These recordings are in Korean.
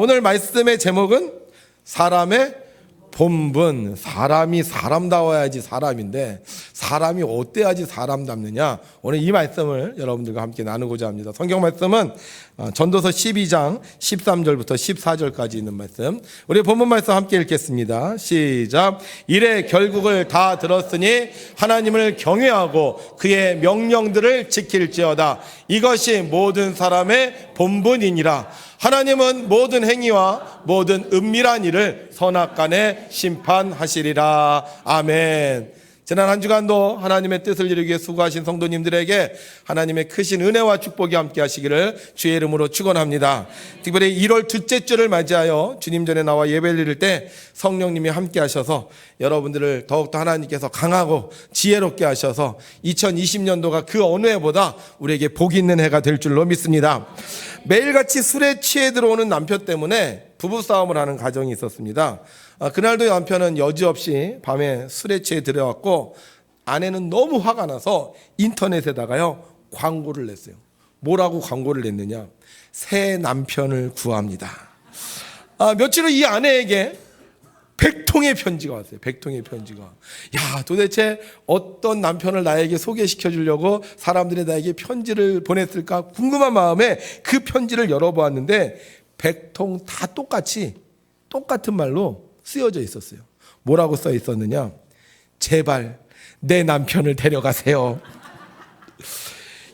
오늘 말씀의 제목은 사람의 본분. 사람이 사람다워야지 사람인데 사람이 어때야지 사람답느냐. 오늘 이 말씀을 여러분들과 함께 나누고자 합니다. 성경 말씀은 전도서 12장 13절부터 14절까지 있는 말씀. 우리 본문 말씀 함께 읽겠습니다. 시작. 이래 결국을 다 들었으니 하나님을 경외하고 그의 명령들을 지킬지어다. 이것이 모든 사람의 본분이니라. 하나님은 모든 행위와 모든 은밀한 일을 선악간에 심판하시리라. 아멘. 지난 한 주간도 하나님의 뜻을 이루기 위해 수고하신 성도님들에게 하나님의 크신 은혜와 축복이 함께 하시기를 주의 이름으로 축원합니다. 특별히 1월 둘째 주를 맞이하여 주님 전에 나와 예배를 드릴 때 성령님이 함께 하셔서 여러분들을 더욱더 하나님께서 강하고 지혜롭게 하셔서 2020년도가 그 어느 해보다 우리에게 복이 있는 해가 될 줄로 믿습니다. 매일같이 술에 취해 들어오는 남편 때문에 부부싸움을 하는 가정이 있었습니다. 그날도 남편은 여지없이 밤에 술에 취해 들어왔고 아내는 너무 화가 나서 인터넷에다가요 광고를 냈어요. 뭐라고 광고를 냈느냐? 새 남편을 구합니다. 며칠 후 이 아내에게 100통의 편지가 왔어요. 100통의 편지가. 야, 도대체 어떤 남편을 나에게 소개시켜 주려고 사람들이 나에게 편지를 보냈을까 궁금한 마음에 그 편지를 열어보았는데 100통 다 똑같은 말로 쓰여져 있었어요. 뭐라고 써 있었느냐? 제발 내 남편을 데려가세요.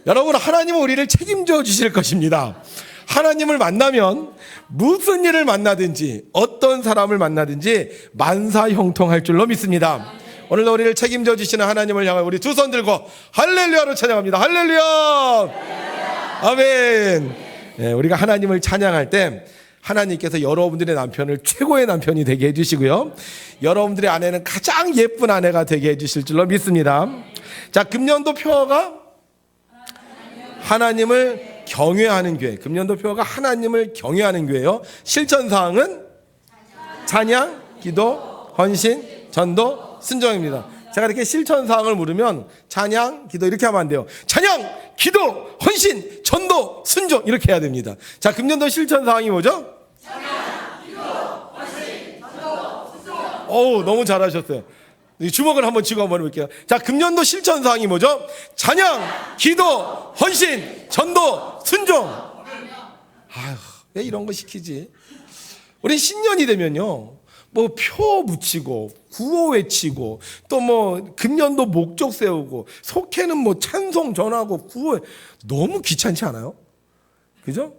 여러분, 하나님은 우리를 책임져 주실 것입니다. 하나님을 만나면 무슨 일을 만나든지 어떤 사람을 만나든지 만사형통할 줄로 믿습니다. 오늘도 우리를 책임져 주시는 하나님을 향해 우리 두 손 들고 할렐루야로 찬양합니다. 할렐루야. 아멘. 네, 우리가 하나님을 찬양할 때 하나님께서 여러분들의 남편을 최고의 남편이 되게 해주시고요, 여러분들의 아내는 가장 예쁜 아내가 되게 해주실 줄로 믿습니다. 자, 금년도 표어가 하나님을 경외하는 교회. 금년도 표어가 하나님을 경외하는 교회요. 실천사항은 찬양, 기도, 헌신, 전도, 순종입니다. 제가 이렇게 실천사항을 물으면 찬양, 기도 이렇게 하면 안 돼요. 찬양, 기도, 헌신, 전도, 순종 이렇게 해야 됩니다. 자, 금년도 실천사항이 뭐죠? 찬양, 기도, 헌신, 전도, 순종. 어우, 너무 잘하셨어요. 주먹을 한번 쥐고 한번 해볼게요. 자, 금년도 실천사항이 뭐죠? 찬양, 기도, 헌신, 전도, 순종. 아휴, 왜 이런 거 시키지? 우리 신년이 되면요, 뭐 표 붙이고 구호 외치고 또 뭐 금년도 목적 세우고 속회는 뭐 찬송 전하고 구호, 너무 귀찮지 않아요? 그죠?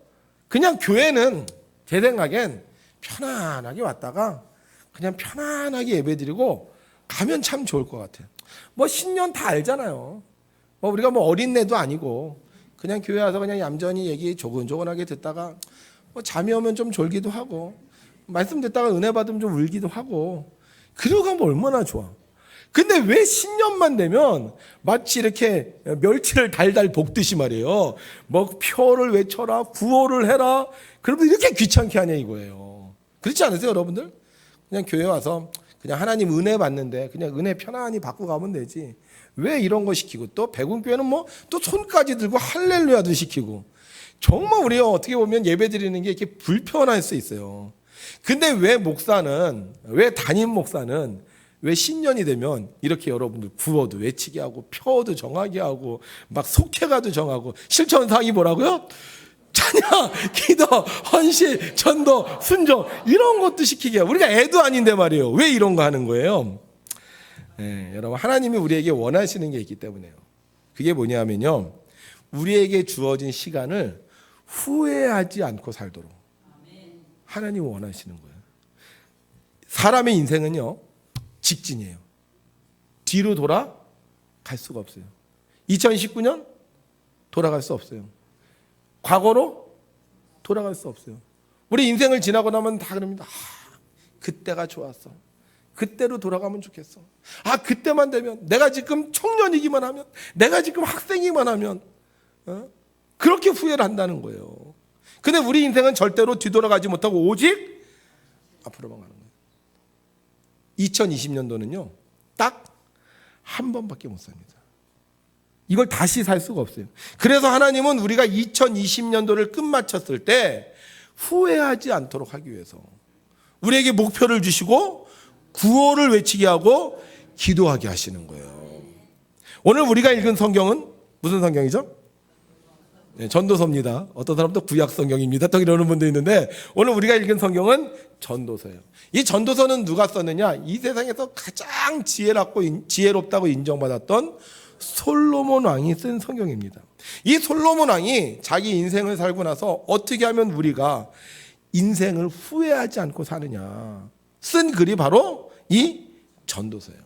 그냥 교회는 제 생각엔 편안하게 왔다가 그냥 편안하게 예배드리고 가면 참 좋을 것 같아요. 뭐 신년 다 알잖아요. 뭐 우리가 뭐 어린애도 아니고 그냥 교회 와서 그냥 얌전히 얘기 조근조근하게 듣다가 뭐 잠이 오면 좀 졸기도 하고 말씀 듣다가 은혜 받으면 좀 울기도 하고 그러고 가면 얼마나 좋아. 근데 왜 신년만 되면 마치 이렇게 멸치를 달달 볶듯이 말이에요. 뭐 표를 외쳐라, 구호를 해라. 그러면 이렇게 귀찮게 하냐 이거예요. 그렇지 않으세요, 여러분들? 그냥 교회 와서 그냥 하나님 은혜 받는데 그냥 은혜 편안히 받고 가면 되지. 왜 이런 거 시키고 또 백운교회는 뭐 또 손까지 들고 할렐루야도 시키고 정말 우리가 어떻게 보면 예배 드리는 게 이렇게 불편할 수 있어요. 근데 왜 담임 목사는 왜 신년이 되면 이렇게 여러분들 구호도 외치게 하고 표도 정하게 하고 막 속회가도 정하고 실천사항이 뭐라고요? 찬양, 기도, 헌신, 전도, 순종 이런 것도 시키게 해요. 우리가 애도 아닌데 말이에요. 왜 이런 거 하는 거예요? 네, 여러분, 하나님이 우리에게 원하시는 게 있기 때문에요. 그게 뭐냐면요, 우리에게 주어진 시간을 후회하지 않고 살도록 하나님이 원하시는 거예요. 사람의 인생은요, 직진이에요. 뒤로 돌아갈 수가 없어요. 2019년 돌아갈 수 없어요. 과거로 돌아갈 수 없어요. 우리 인생을 지나고 나면 다 그럽니다. 그때가 좋았어. 그때로 돌아가면 좋겠어. 그때만 되면, 내가 지금 청년이기만 하면, 내가 지금 학생이기만 하면, 그렇게 후회를 한다는 거예요. 근데 우리 인생은 절대로 뒤돌아가지 못하고 오직 앞으로만 가는 거예요. 2020년도는요, 딱 한 번밖에 못 삽니다. 이걸 다시 살 수가 없어요. 그래서 하나님은 우리가 2020년도를 끝마쳤을 때 후회하지 않도록 하기 위해서 우리에게 목표를 주시고 구호를 외치게 하고 기도하게 하시는 거예요. 오늘 우리가 읽은 성경은 무슨 성경이죠? 네, 전도서입니다. 어떤 사람도 구약 성경입니다. 또 이러는 분도 있는데 오늘 우리가 읽은 성경은 전도서예요. 이 전도서는 누가 썼느냐? 이 세상에서 가장 지혜롭다고 인정받았던 솔로몬 왕이 쓴 성경입니다. 이 솔로몬 왕이 자기 인생을 살고 나서 어떻게 하면 우리가 인생을 후회하지 않고 사느냐 쓴 글이 바로 이 전도서예요.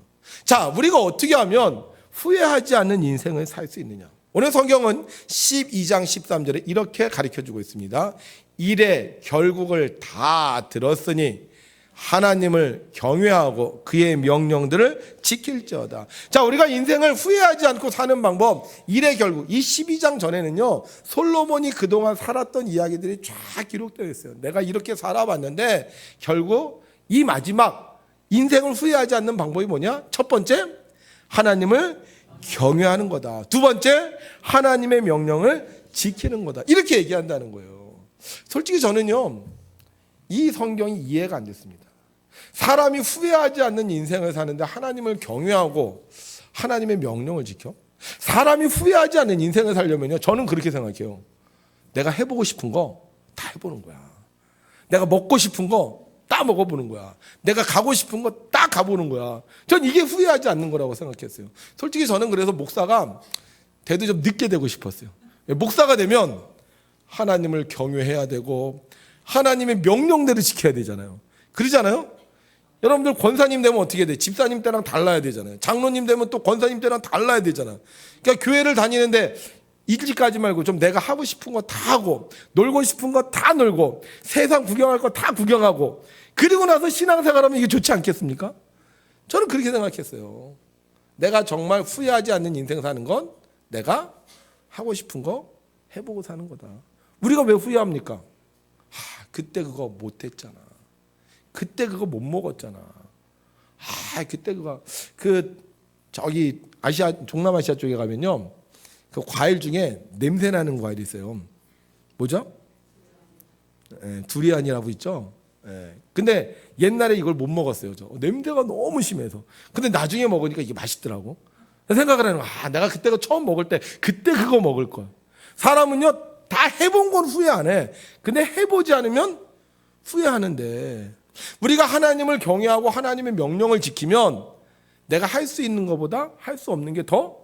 자, 우리가 어떻게 하면 후회하지 않는 인생을 살 수 있느냐? 오늘 성경은 12장 13절에 이렇게 가르쳐주고 있습니다. 이래 결국을 다 들었으니 하나님을 경외하고 그의 명령들을 지킬지어다. 자, 우리가 인생을 후회하지 않고 사는 방법, 이래 결국. 이 12장 전에는요, 솔로몬이 그동안 살았던 이야기들이 쫙 기록되어 있어요. 내가 이렇게 살아봤는데 결국 이 마지막 인생을 후회하지 않는 방법이 뭐냐? 첫 번째, 하나님을 경외하는 거다. 두 번째, 하나님의 명령을 지키는 거다. 이렇게 얘기한다는 거예요. 솔직히 저는요, 이 성경이 이해가 안 됐습니다. 사람이 후회하지 않는 인생을 사는데 하나님을 경외하고 하나님의 명령을 지켜? 사람이 후회하지 않는 인생을 살려면요, 저는 그렇게 생각해요. 내가 해보고 싶은 거 다 해보는 거야. 내가 먹고 싶은 거 다 먹어보는 거야. 내가 가고 싶은 거 다 가보는 거야. 전 이게 후회하지 않는 거라고 생각했어요. 솔직히 저는 그래서 목사가 돼도 좀 늦게 되고 싶었어요. 목사가 되면 하나님을 경외해야 되고 하나님의 명령대로 지켜야 되잖아요. 그러잖아요. 여러분들 권사님 되면 어떻게 돼? 집사님 때랑 달라야 되잖아요. 장로님 되면 또 권사님 때랑 달라야 되잖아요. 그러니까 교회를 다니는데 일찍까지 말고 좀 내가 하고 싶은 거 다 하고 놀고 싶은 거 다 놀고 세상 구경할 거 다 구경하고 그리고 나서 신앙생활하면 이게 좋지 않겠습니까? 저는 그렇게 생각했어요. 내가 정말 후회하지 않는 인생 사는 건 내가 하고 싶은 거 해보고 사는 거다. 우리가 왜 후회합니까? 그때 그거 못했잖아. 그때 그거 못 먹었잖아. 그때 그거 저기 동남아시아 쪽에 가면요, 그 과일 중에 냄새 나는 과일이 있어요. 뭐죠? 두리안이라고 있죠. 근데 옛날에 이걸 못 먹었어요. 냄새가 너무 심해서. 근데 나중에 먹으니까 이게 맛있더라고. 생각을 하는 거야. 내가 그때 처음 먹을 때 그때 그거 먹을 거야. 사람은요, 다 해본 건 후회 안 해. 근데 해보지 않으면 후회하는데, 우리가 하나님을 경외하고 하나님의 명령을 지키면 내가 할 수 있는 것보다 할 수 없는 게 더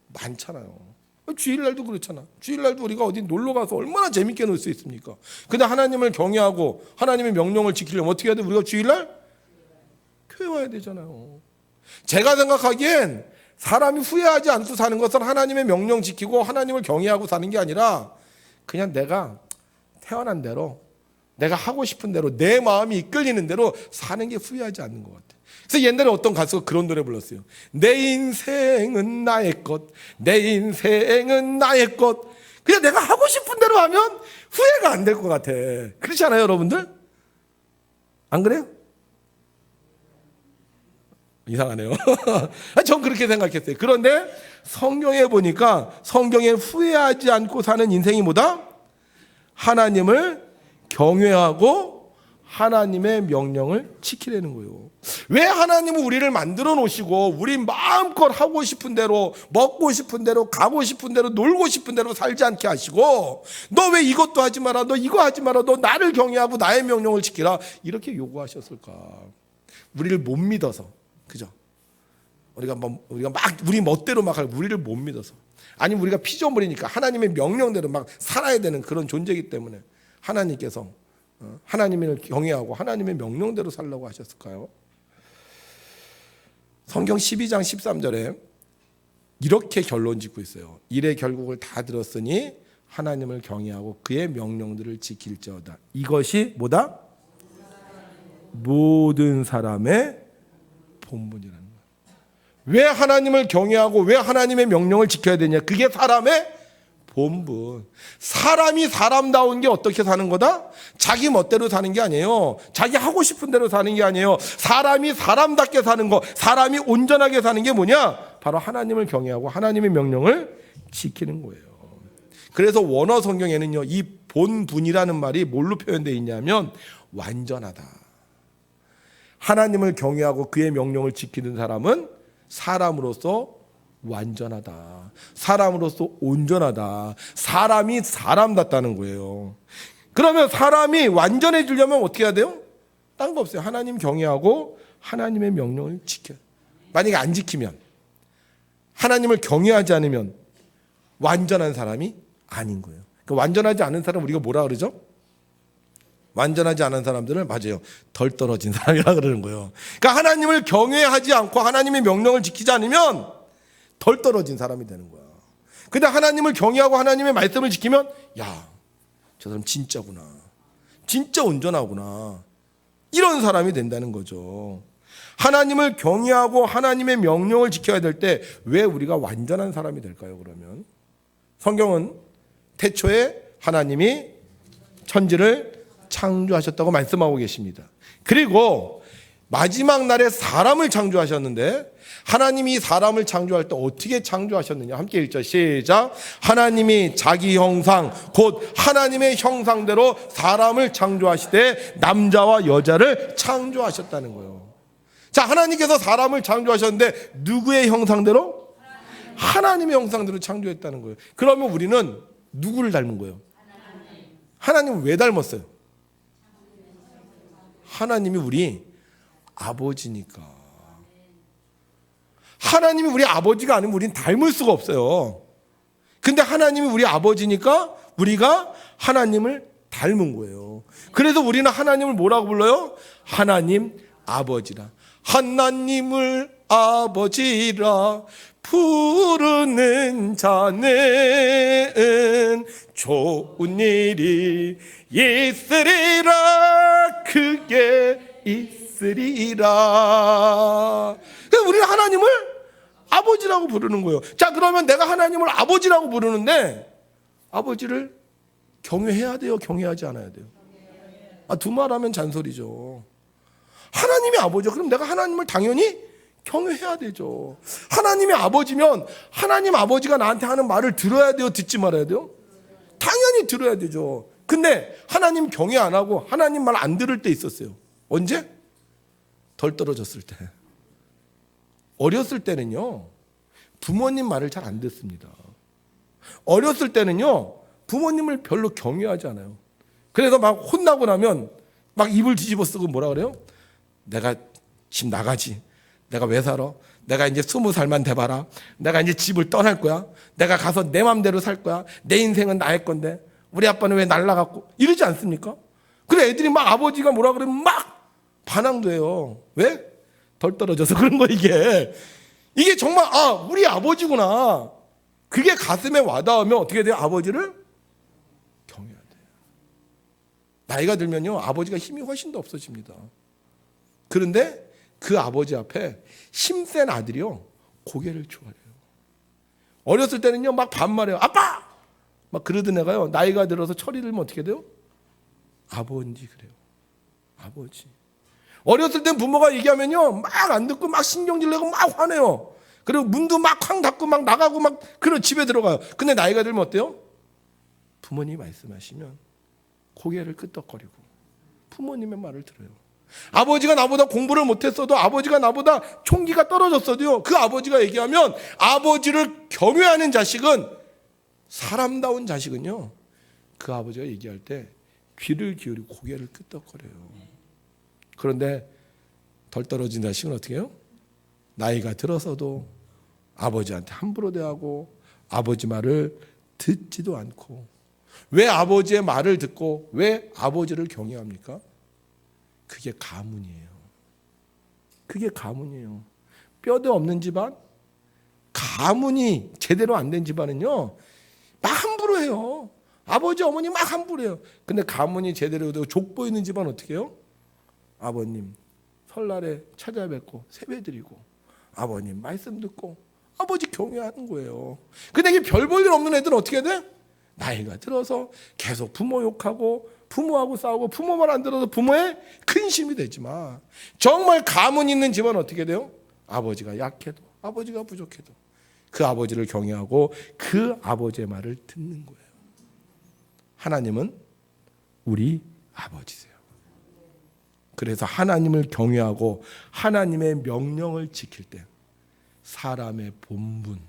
많잖아요. 주일날도 그렇잖아. 주일날도 우리가 어디 놀러 가서 얼마나 재밌게 놀 수 있습니까? 근데 하나님을 경외하고 하나님의 명령을 지키려면 어떻게 해야 돼? 우리가 주일날 교회 와야 되잖아요. 제가 생각하기엔 사람이 후회하지 않고 사는 것은 하나님의 명령 지키고 하나님을 경외하고 사는 게 아니라 그냥 내가 태어난 대로 내가 하고 싶은 대로 내 마음이 이끌리는 대로 사는 게 후회하지 않는 것 같아요. 그래서 옛날에 어떤 가수가 그런 노래 불렀어요. 내 인생은 나의 것, 내 인생은 나의 것. 그냥 내가 하고 싶은 대로 하면 후회가 안 될 것 같아. 그렇지 않아요, 여러분들? 안 그래요? 이상하네요. 전 그렇게 생각했어요. 그런데 성경에 보니까 성경에 후회하지 않고 사는 인생이 뭐다? 하나님을 경외하고 하나님의 명령을 지키려는 거예요. 왜 하나님은 우리를 만들어 놓으시고 우리 마음껏 하고 싶은 대로 먹고 싶은 대로 가고 싶은 대로 놀고 싶은 대로 살지 않게 하시고 너 왜 이것도 하지 마라, 너 이거 하지 마라, 너 나를 경외하고 나의 명령을 지키라 이렇게 요구하셨을까? 우리를 못 믿어서, 그죠? 우리가 막 우리 멋대로 막 하고 우리를 못 믿어서, 아니면 우리가 피조물이니까 하나님의 명령대로 막 살아야 되는 그런 존재이기 때문에 하나님께서 하나님을 경외하고 하나님의 명령대로 살라고 하셨을까요? 성경 12장 13절에 이렇게 결론 짓고 있어요. 이래 결국을 다 들었으니 하나님을 경외하고 그의 명령들을 지킬지어다. 이것이 뭐다? 모든 사람의 본분이라는 거예요. 왜 하나님을 경외하고 왜 하나님의 명령을 지켜야 되냐? 그게 사람의 본분. 사람이 사람다운 게 어떻게 사는 거다? 자기 멋대로 사는 게 아니에요. 자기 하고 싶은 대로 사는 게 아니에요. 사람이 사람답게 사는 거, 사람이 온전하게 사는 게 뭐냐? 바로 하나님을 경외하고 하나님의 명령을 지키는 거예요. 그래서 원어 성경에는요, 이 본분이라는 말이 뭘로 표현되어 있냐면 완전하다. 하나님을 경외하고 그의 명령을 지키는 사람은 사람으로서 완전하다. 사람으로서 온전하다. 사람이 사람답다는 거예요. 그러면 사람이 완전해지려면 어떻게 해야 돼요? 딴 거 없어요. 하나님 경외하고 하나님의 명령을 지켜요. 만약에 안 지키면, 하나님을 경외하지 않으면 완전한 사람이 아닌 거예요. 그러니까 완전하지 않은 사람 우리가 뭐라 그러죠? 완전하지 않은 사람들은 맞아요. 덜 떨어진 사람이라 그러는 거예요. 그러니까 하나님을 경외하지 않고 하나님의 명령을 지키지 않으면 덜 떨어진 사람이 되는 거야. 근데 하나님을 경외하고 하나님의 말씀을 지키면 야, 저 사람 진짜구나. 진짜 온전하구나. 이런 사람이 된다는 거죠. 하나님을 경외하고 하나님의 명령을 지켜야 될 때 왜 우리가 완전한 사람이 될까요, 그러면? 성경은 태초에 하나님이 천지를 창조하셨다고 말씀하고 계십니다. 그리고 마지막 날에 사람을 창조하셨는데 하나님이 사람을 창조할 때 어떻게 창조하셨느냐? 함께 읽죠. 시작. 하나님이 자기 형상 곧 하나님의 형상대로 사람을 창조하시되 남자와 여자를 창조하셨다는 거예요. 자, 하나님께서 사람을 창조하셨는데 누구의 형상대로? 하나님의 형상대로 창조했다는 거예요. 그러면 우리는 누구를 닮은 거예요? 하나님을 왜 닮았어요? 하나님이 우리 아버지니까. 하나님이 우리 아버지가 아니면 우리는 닮을 수가 없어요. 근데 하나님이 우리 아버지니까 우리가 하나님을 닮은 거예요. 그래서 우리는 하나님을 뭐라고 불러요? 하나님 아버지라. 하나님을 아버지라 부르는 자는 좋은 일이 있으리라. 그게 있으리라. 그러니까 우리는 하나님을 아버지라고 부르는 거예요. 자, 그러면 내가 하나님을 아버지라고 부르는데 아버지를 경외해야 돼요? 경외하지 않아야 돼요? 두 말하면 잔소리죠. 하나님이 아버지요. 그럼 내가 하나님을 당연히 경외해야 되죠. 하나님이 아버지면 하나님 아버지가 나한테 하는 말을 들어야 돼요? 듣지 말아야 돼요? 당연히 들어야 되죠. 근데 하나님 경외 안 하고 하나님 말 안 들을 때 있었어요. 언제? 덜 떨어졌을 때. 어렸을 때는요, 부모님 말을 잘 안 듣습니다. 어렸을 때는요, 부모님을 별로 경외하지 않아요. 그래서 막 혼나고 나면 막 입을 뒤집어 쓰고 뭐라 그래요? 내가 집 나가지. 내가 왜 살아? 내가 이제 20살만 돼봐라. 내가 이제 집을 떠날 거야. 내가 가서 내 맘대로 살 거야. 내 인생은 나의 건데 우리 아빠는 왜 날라갔고 이러지 않습니까? 그래 애들이 막 아버지가 뭐라 그러면 막 반항도 해요. 왜? 덜 떨어져서 그런 거 이게 정말 우리 아버지구나. 그게 가슴에 와닿으면 어떻게 돼요? 아버지를 경외해야 돼요. 나이가 들면요 아버지가 힘이 훨씬 더 없어집니다. 그런데 그 아버지 앞에 힘센 아들이요 고개를 조아려요. 어렸을 때는요 막 반말해요. 아빠! 막 그러던 애가요 나이가 들어서 철이 들면 어떻게 돼요? 아버지 그래요. 아버지. 어렸을 땐 부모가 얘기하면요 막 안 듣고 막 신경질 내고 막 화내요. 그리고 문도 막 쾅 닫고 막 나가고 막 그런 집에 들어가요. 근데 나이가 들면 어때요? 부모님이 말씀하시면 고개를 끄덕거리고 부모님의 말을 들어요. 아버지가 나보다 공부를 못했어도 아버지가 나보다 총기가 떨어졌어도요 그 아버지가 얘기하면 아버지를 경외하는 자식은 사람다운 자식은요 그 아버지가 얘기할 때 귀를 기울이고 고개를 끄덕거려요. 그런데 덜 떨어진 자식은 어떻게 해요? 나이가 들어서도 아버지한테 함부로 대하고 아버지 말을 듣지도 않고. 왜 아버지의 말을 듣고 왜 아버지를 경외합니까? 그게 가문이에요. 그게 가문이에요. 뼈도 없는 집안, 가문이 제대로 안 된 집안은요 막 함부로 해요. 아버지 어머니 막 함부로 해요. 근데 가문이 제대로 되고 족보 있는 집안 어떻게 해요? 아버님 설날에 찾아뵙고 세배드리고 아버님 말씀 듣고 아버지 경외하는 거예요. 근데 이게 별 볼 일 없는 애들은 어떻게 돼? 나이가 들어서 계속 부모 욕하고 부모하고 싸우고 부모 말 안 들어서 부모의 근심이 되지만 정말 가문 있는 집안은 어떻게 돼요? 아버지가 약해도 아버지가 부족해도 그 아버지를 경외하고 그 아버지의 말을 듣는 거예요. 하나님은 우리 아버지세요. 그래서 하나님을 경외하고 하나님의 명령을 지킬 때 사람의 본분,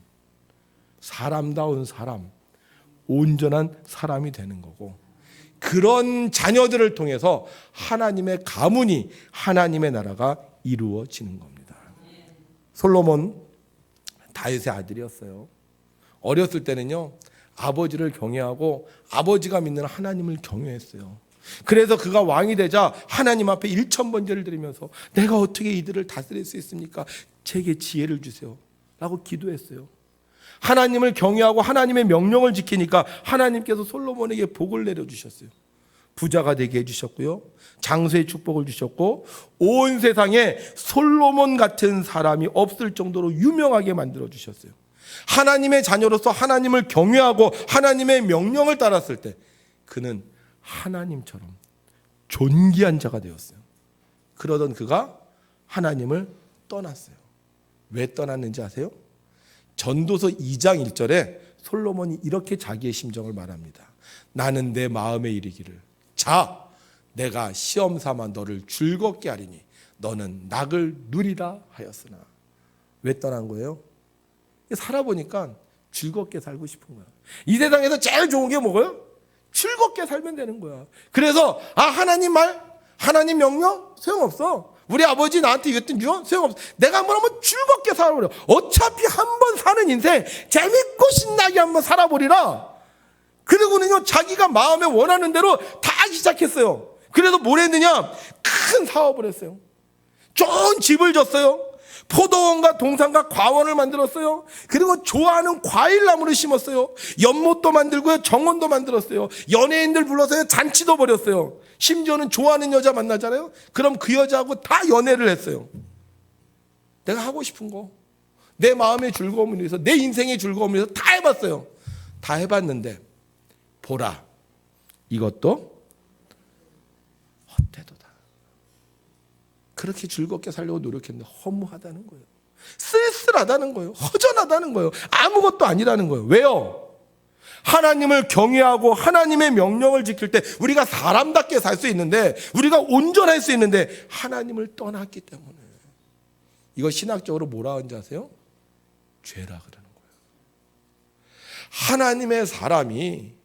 사람다운 사람, 온전한 사람이 되는 거고, 그런 자녀들을 통해서 하나님의 가문이, 하나님의 나라가 이루어지는 겁니다. 솔로몬 다윗의 아들이었어요. 어렸을 때는요, 아버지를 경외하고 아버지가 믿는 하나님을 경외했어요. 그래서 그가 왕이 되자 하나님 앞에 1000번제를 드리면서 내가 어떻게 이들을 다스릴 수 있습니까? 제게 지혜를 주세요 라고 기도했어요. 하나님을 경외하고 하나님의 명령을 지키니까 하나님께서 솔로몬에게 복을 내려주셨어요. 부자가 되게 해주셨고요, 장수의 축복을 주셨고, 온 세상에 솔로몬 같은 사람이 없을 정도로 유명하게 만들어주셨어요. 하나님의 자녀로서 하나님을 경외하고 하나님의 명령을 따랐을 때 그는 하나님처럼 존귀한 자가 되었어요. 그러던 그가 하나님을 떠났어요. 왜 떠났는지 아세요? 전도서 2장 1절에 솔로몬이 이렇게 자기의 심정을 말합니다. 나는 내 마음에 이르기를 자, 내가 시험 삼아 너를 즐겁게 하리니 너는 낙을 누리라 하였으나. 왜 떠난 거예요? 살아보니까 즐겁게 살고 싶은 거야. 이 세상에서 제일 좋은 게 뭐예요? 즐겁게 살면 되는 거야. 그래서 하나님 말, 하나님 명령 소용없어. 우리 아버지 나한테 이랬던 줄 소용없어. 내가 한번 즐겁게 살아버려. 어차피 한 번 사는 인생 재밌고 신나게 한번 살아버리라. 그리고는요, 자기가 마음에 원하는 대로 다 하기 시작했어요. 그래서 뭘 했느냐? 큰 사업을 했어요. 좋은 집을 줬어요. 포도원과 동산과 과원을 만들었어요. 그리고 좋아하는 과일나무를 심었어요. 연못도 만들고요, 정원도 만들었어요. 연예인들 불러서요, 잔치도 벌였어요. 심지어는 좋아하는 여자 만나잖아요. 그럼 그 여자하고 다 연애를 했어요. 내가 하고 싶은 거, 내 마음의 즐거움을 위해서, 내 인생의 즐거움을 위해서 다 해봤어요. 다 해봤는데 보라, 이것도 헛되도다. 그렇게 즐겁게 살려고 노력했는데 허무하다는 거예요. 쓸쓸하다는 거예요. 허전하다는 거예요. 아무것도 아니라는 거예요. 왜요? 하나님을 경외하고 하나님의 명령을 지킬 때 우리가 사람답게 살 수 있는데, 우리가 온전할 수 있는데 하나님을 떠났기 때문에. 이거 신학적으로 뭐라 하는지 아세요? 죄라 그러는 거예요. 하나님의 사람이,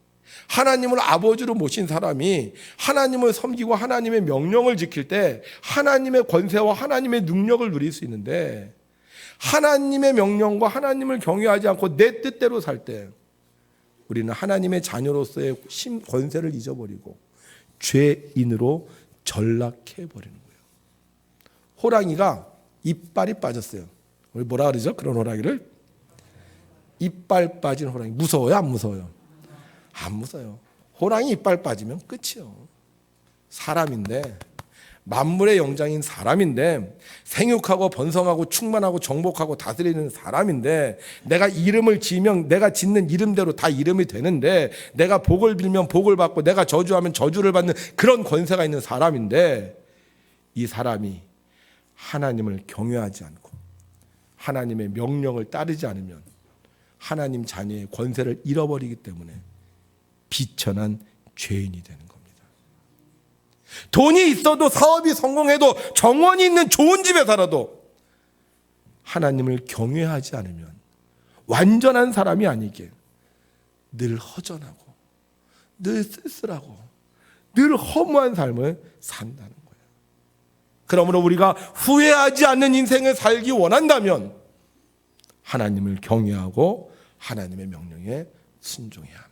하나님을 아버지로 모신 사람이 하나님을 섬기고 하나님의 명령을 지킬 때 하나님의 권세와 하나님의 능력을 누릴 수 있는데, 하나님의 명령과 하나님을 경외하지 않고 내 뜻대로 살 때 우리는 하나님의 자녀로서의 권세를 잊어버리고 죄인으로 전락해버리는 거예요. 호랑이가 이빨이 빠졌어요. 우리 뭐라 그러죠? 그런 호랑이를? 이빨 빠진 호랑이. 무서워요? 안 무서워요? 안 무서워요. 호랑이 이빨 빠지면 끝이요. 사람인데, 만물의 영장인 사람인데, 생육하고 번성하고 충만하고 정복하고 다스리는 사람인데, 내가 이름을 지으면 내가 짓는 이름대로 다 이름이 되는데, 내가 복을 빌면 복을 받고 내가 저주하면 저주를 받는 그런 권세가 있는 사람인데, 이 사람이 하나님을 경외하지 않고 하나님의 명령을 따르지 않으면 하나님 자녀의 권세를 잃어버리기 때문에 비천한 죄인이 되는 겁니다. 돈이 있어도, 사업이 성공해도, 정원이 있는 좋은 집에 살아도 하나님을 경외하지 않으면 완전한 사람이 아니게 늘 허전하고 늘 쓸쓸하고 늘 허무한 삶을 산다는 거예요. 그러므로 우리가 후회하지 않는 인생을 살기 원한다면 하나님을 경외하고 하나님의 명령에 순종해야 합니다.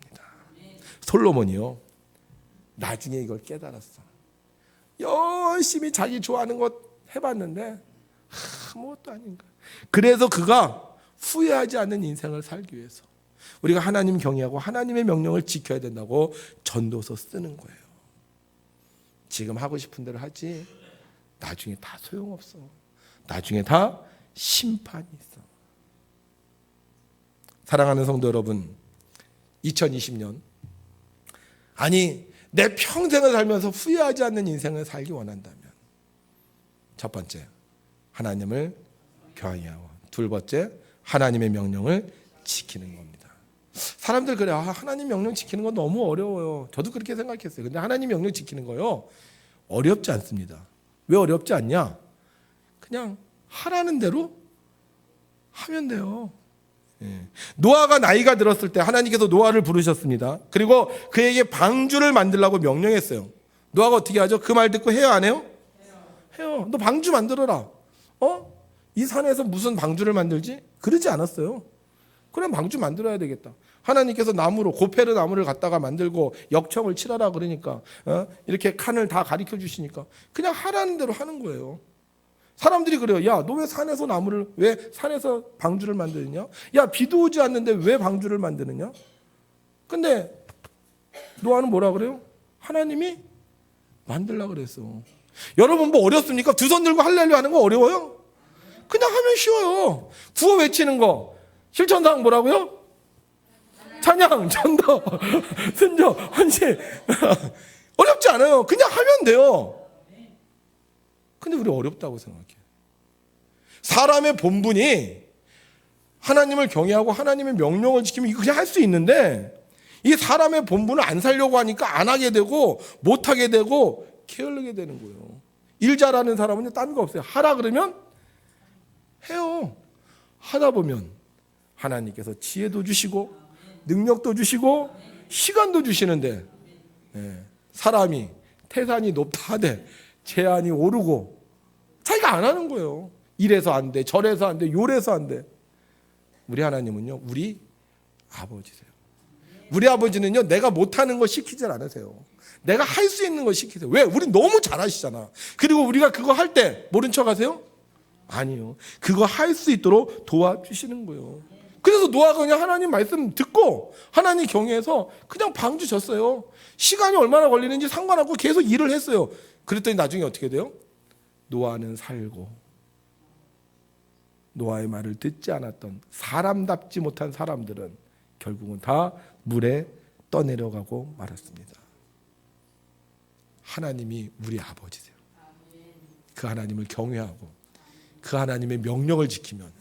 솔로몬이요, 나중에 이걸 깨달았어. 열심히 자기 좋아하는 것 해봤는데 아무것도 아닌 거야. 그래서 그가 후회하지 않는 인생을 살기 위해서 우리가 하나님 경외하고 하나님의 명령을 지켜야 된다고 전도서 쓰는 거예요. 지금 하고 싶은 대로 하지 나중에 다 소용없어. 나중에 다 심판이 있어. 사랑하는 성도 여러분, 2020년, 아니 내 평생을 살면서 후회하지 않는 인생을 살기 원한다면, 첫 번째, 하나님을 경외하고, 둘 번째, 하나님의 명령을 지키는 겁니다. 사람들 그래, 하나님 명령 지키는 건 너무 어려워요. 저도 그렇게 생각했어요. 근데 하나님 명령 지키는 거요, 어렵지 않습니다. 왜 어렵지 않냐? 그냥 하라는 대로 하면 돼요. 노아가 나이가 들었을 때 하나님께서 노아를 부르셨습니다. 그리고 그에게 방주를 만들라고 명령했어요. 노아가 어떻게 하죠? 그 말 듣고 해요, 안 해요? 해요. 너 방주 만들어라. 이 산에서 무슨 방주를 만들지? 그러지 않았어요. 그럼 방주 만들어야 되겠다. 하나님께서 나무로, 고페르 나무를 갖다가 만들고 역청을 칠하라 그러니까, 이렇게 칸을 다 가르쳐 주시니까 그냥 하라는 대로 하는 거예요. 사람들이 그래요. 야, 너 왜 산에서 방주를 만드느냐? 야, 비도 오지 않는데 왜 방주를 만드느냐? 근데 노아는 뭐라 그래요? 하나님이 만들라 그랬어. 여러분, 뭐 어렵습니까? 두 손 들고 할렐루야 하는 거 어려워요? 그냥 하면 쉬워요. 구호 외치는 거. 실천사항 뭐라고요? 찬양, 전도, 순종, 헌신. 어렵지 않아요. 그냥 하면 돼요. 근데 우리 어렵다고 생각해요. 사람의 본분이 하나님을 경외하고 하나님의 명령을 지키면 이거 그냥 할 수 있는데, 이 사람의 본분을 안 살려고 하니까 안 하게 되고 못 하게 되고 게을르게 되는 거예요. 일 잘하는 사람은 딴 거 없어요. 하라 그러면 해요. 하다 보면 하나님께서 지혜도 주시고 능력도 주시고 시간도 주시는데, 사람이 태산이 높다 하되 제한이 오르고 자기가 안 하는 거예요. 이래서 안 돼, 저래서 안 돼, 요래서 안 돼. 우리 하나님은요, 우리 아버지세요. 우리 아버지는요, 내가 못하는 거 시키질 않으세요. 내가 할 수 있는 거 시키세요. 왜? 우리 너무 잘하시잖아. 그리고 우리가 그거 할 때 모른 척 하세요? 아니요. 그거 할 수 있도록 도와주시는 거예요. 그래서 노아가 그냥 하나님 말씀 듣고 하나님 경외해서 그냥 방주 졌어요. 시간이 얼마나 걸리는지 상관없고 계속 일을 했어요. 그랬더니 나중에 어떻게 돼요? 노아는 살고, 노아의 말을 듣지 않았던 사람답지 못한 사람들은 결국은 다 물에 떠내려가고 말았습니다. 하나님이 우리 아버지세요. 그 하나님을 경외하고 그 하나님의 명령을 지키면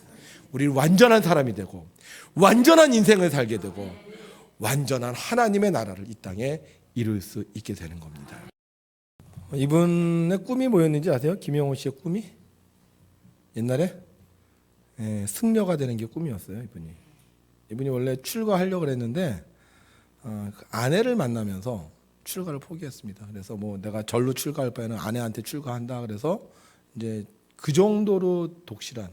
우리는 완전한 사람이 되고 완전한 인생을 살게 되고 완전한 하나님의 나라를 이 땅에 이룰 수 있게 되는 겁니다. 이분의 꿈이 뭐였는지 아세요? 김영호 씨의 꿈이? 옛날에 승려가 되는 게 꿈이었어요. 이분이 원래 출가하려고 그랬는데 아내를 만나면서 출가를 포기했습니다. 그래서 뭐 내가 절로 출가할 바에는 아내한테 출가한다. 그래서 이제 그 정도로 독실한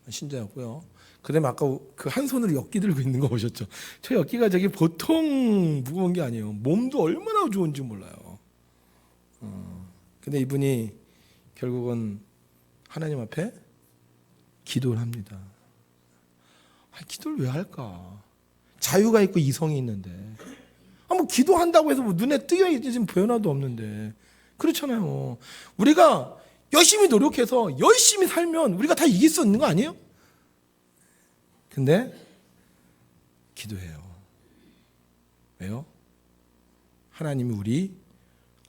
신자였고요. 그다음에 아까 그 한 손으로 엿기 들고 있는 거 보셨죠? 저 엿기가 저게 보통 무거운 게 아니에요. 몸도 얼마나 좋은지 몰라요. 근데 이분이 결국은 하나님 앞에 기도를 합니다. 기도를 왜 할까? 자유가 있고 이성이 있는데. 뭐 기도한다고 해서 뭐 눈에 띄어있는 변화도 없는데. 그렇잖아요. 우리가 열심히 노력해서 열심히 살면 우리가 다 이길 수 있는 거 아니에요? 근데 기도해요. 왜요? 하나님이 우리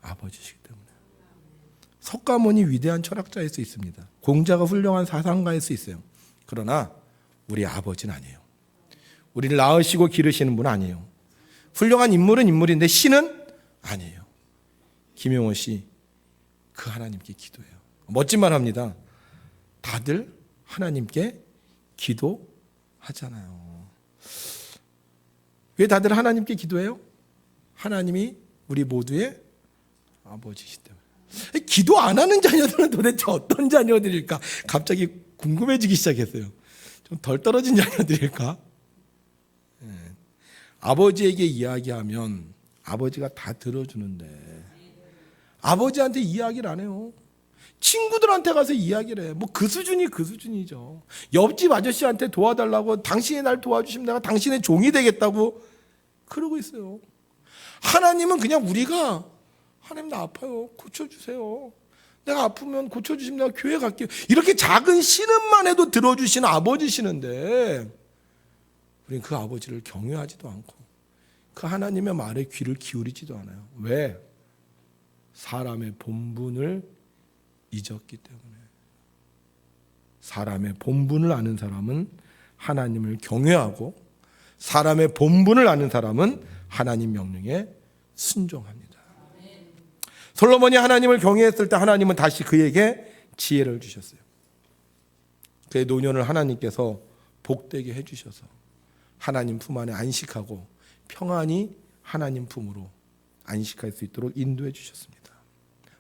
아버지시기 때문에. 석가모니 위대한 철학자일 수 있습니다. 공자가 훌륭한 사상가일 수 있어요. 그러나 우리 아버지는 아니에요. 우리를 낳으시고 기르시는 분은 아니에요. 훌륭한 인물은 인물인데 신은 아니에요. 김용호 씨, 그 하나님께 기도해요. 멋진 말 합니다. 다들 하나님께 기도하잖아요. 왜 다들 하나님께 기도해요? 하나님이 우리 모두의 아버지시기 때문에. 기도 안 하는 자녀들은 도대체 어떤 자녀들일까? 갑자기 궁금해지기 시작했어요. 좀 덜 떨어진 자녀들일까? 아버지에게 이야기하면 아버지가 다 들어주는데 아버지한테 이야기를 안 해요. 친구들한테 가서 이야기를 해. 뭐 그 수준이 그 수준이죠. 옆집 아저씨한테 도와달라고, 당신이 날 도와주시면 내가 당신의 종이 되겠다고 그러고 있어요. 하나님은 그냥 우리가 하나님 나 아파요. 고쳐주세요. 내가 아프면 고쳐주시면 내가 교회 갈게요. 이렇게 작은 신음만 해도 들어주시는 아버지시는데 우리는 그 아버지를 경외하지도 않고 그 하나님의 말에 귀를 기울이지도 않아요. 왜? 사람의 본분을 잊었기 때문에. 사람의 본분을 아는 사람은 하나님을 경외하고 사람의 본분을 아는 사람은 하나님 명령에 순종합니다. 솔로몬이 하나님을 경외했을 때 하나님은 다시 그에게 지혜를 주셨어요. 그의 노년을 하나님께서 복되게 해주셔서 하나님 품 안에 안식하고 평안히 하나님 품으로 안식할 수 있도록 인도해 주셨습니다.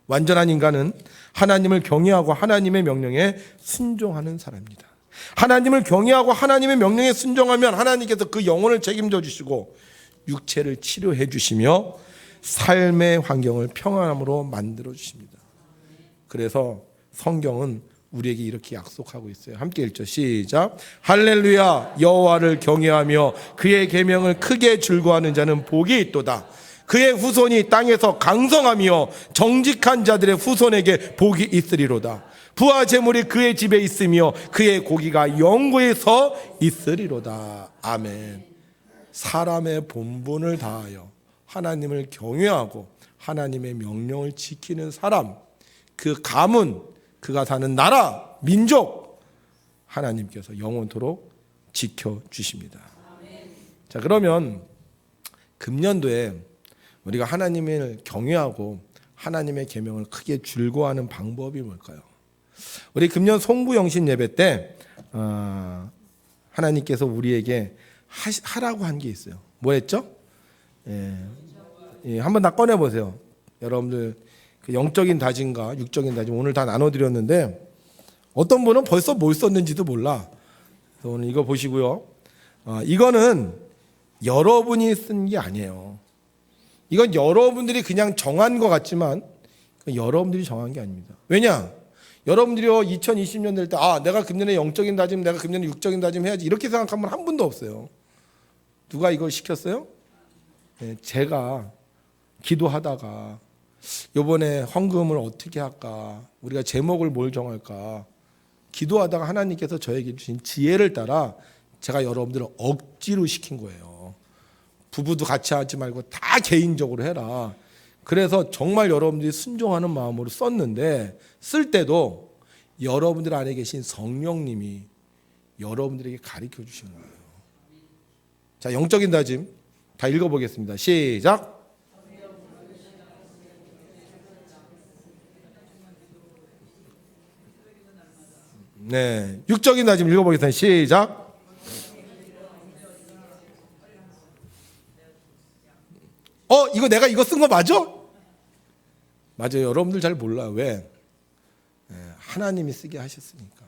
완전한 인간은 하나님을 경외하고 하나님의 명령에 순종하는 사람입니다. 하나님을 경외하고 하나님의 명령에 순종하면 하나님께서 그 영혼을 책임져 주시고 육체를 치료해 주시며 삶의 환경을 평안함으로 만들어 주십니다. 그래서 성경은 우리에게 이렇게 약속하고 있어요. 함께 읽죠. 시작. 할렐루야. 여호와를 경외하며 그의 계명을 크게 즐거워하는 자는 복이 있도다. 그의 후손이 땅에서 강성하며 정직한 자들의 후손에게 복이 있으리로다. 부와 재물이 그의 집에 있으며 그의 고기가 영구히 서 있으리로다. 아멘. 사람의 본분을 다하여 하나님을 경외하고 하나님의 명령을 지키는 사람, 그 가문, 그가 사는 나라, 민족, 하나님께서 영원토록 지켜주십니다. 자, 그러면 금년도에 우리가 하나님을 경외하고 하나님의 계명을 크게 즐거워하는 방법이 뭘까요? 우리 금년 송구영신 예배 때 하나님께서 우리에게 하라고 한 게 있어요. 뭐였죠? 한번 다 꺼내보세요. 여러분들 그 영적인 다짐과 육적인 다짐 오늘 다 나눠드렸는데 어떤 분은 벌써 뭘 썼는지도 몰라. 그래서 오늘 이거 보시고요. 이거는 여러분이 쓴 게 아니에요. 이건 여러분들이 그냥 정한 것 같지만 여러분들이 정한 게 아닙니다. 왜냐? 여러분들이요 2020년 될 때 내가 금년에 영적인 다짐, 내가 금년에 육적인 다짐 해야지 이렇게 생각한 분 한 분도 없어요. 누가 이걸 시켰어요? 제가 기도하다가 이번에 헌금을 어떻게 할까, 우리가 제목을 뭘 정할까 기도하다가 하나님께서 저에게 주신 지혜를 따라 제가 여러분들을 억지로 시킨 거예요. 부부도 같이 하지 말고 다 개인적으로 해라. 그래서 정말 여러분들이 순종하는 마음으로 썼는데 쓸 때도 여러분들 안에 계신 성령님이 여러분들에게 가르쳐 주신 거예요. 자, 영적인 다짐 다 읽어보겠습니다. 시작. 네, 육적인 다짐 읽어보겠습니다. 시작. 이거 내가 이거 쓴 거 맞아? 맞아요. 여러분들 잘 몰라요. 왜? 하나님이 쓰게 하셨으니까.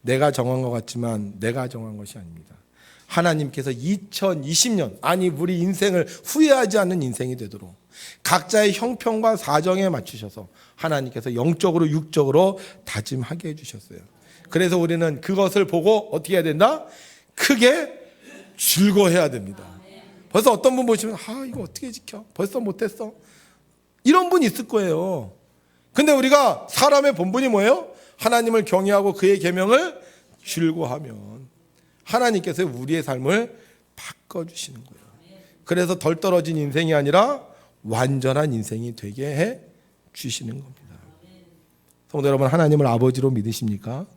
내가 정한 것 같지만 내가 정한 것이 아닙니다. 하나님께서 2020년, 아니 우리 인생을 후회하지 않는 인생이 되도록 각자의 형편과 사정에 맞추셔서 하나님께서 영적으로 육적으로 다짐하게 해주셨어요. 그래서 우리는 그것을 보고 어떻게 해야 된다? 크게 즐거워해야 됩니다. 벌써 어떤 분 보시면 이거 어떻게 지켜? 벌써 못했어? 이런 분 있을 거예요. 근데 우리가 사람의 본분이 뭐예요? 하나님을 경외하고 그의 계명을 즐거워하면 하나님께서 우리의 삶을 바꿔주시는 거예요. 그래서 덜 떨어진 인생이 아니라 완전한 인생이 되게 해 주시는 겁니다. 성도 여러분, 하나님을 아버지로 믿으십니까?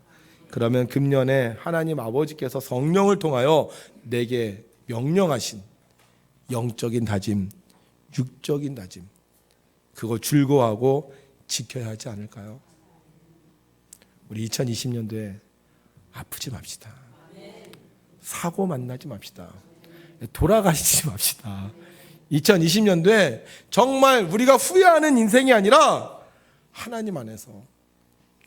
그러면 금년에 하나님 아버지께서 성령을 통하여 내게 명령하신 영적인 다짐, 육적인 다짐, 그거 즐거워하고 지켜야 하지 않을까요? 우리 2020년도에 아프지 맙시다. 사고 만나지 맙시다. 돌아가시지 맙시다. 2020년도에 정말 우리가 후회하는 인생이 아니라 하나님 안에서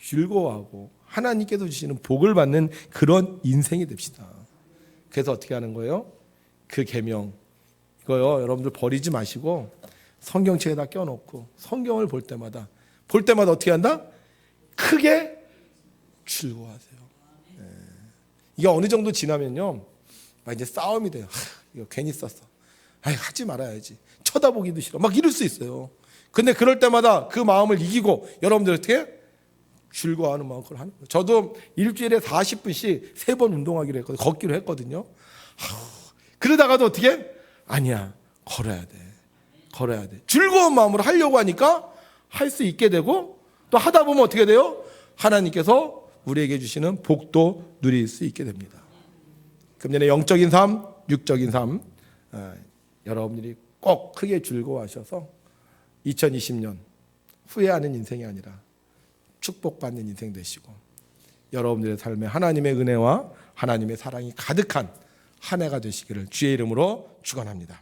즐거워하고 하나님께서 주시는 복을 받는 그런 인생이 됩시다. 그래서 어떻게 하는 거예요? 그 계명 이거요, 여러분들 버리지 마시고 성경책에다 껴놓고 성경을 볼 때마다 어떻게 한다? 크게 즐거워하세요. 이게 어느 정도 지나면요, 이제 싸움이 돼요. 이거 괜히 썼어. 하지 말아야지. 쳐다보기도 싫어. 막 이럴 수 있어요. 근데 그럴 때마다 그 마음을 이기고 여러분들 어떻게 즐거워하는 마음을 하는 거예요. 저도 일주일에 40분씩 3번 운동하기로 했거든요. 걷기로 했거든요. 그러다가도 어떻게? 아니야. 걸어야 돼. 즐거운 마음으로 하려고 하니까 할 수 있게 되고 또 하다 보면 어떻게 돼요? 하나님께서 우리에게 주시는 복도 누릴 수 있게 됩니다. 금년에 영적인 삶, 육적인 삶 여러분들이 꼭 크게 즐거워하셔서 2020년 후회하는 인생이 아니라 축복받는 인생 되시고 여러분들의 삶에 하나님의 은혜와 하나님의 사랑이 가득한 한 해가 되시기를 주의 이름으로 축원합니다.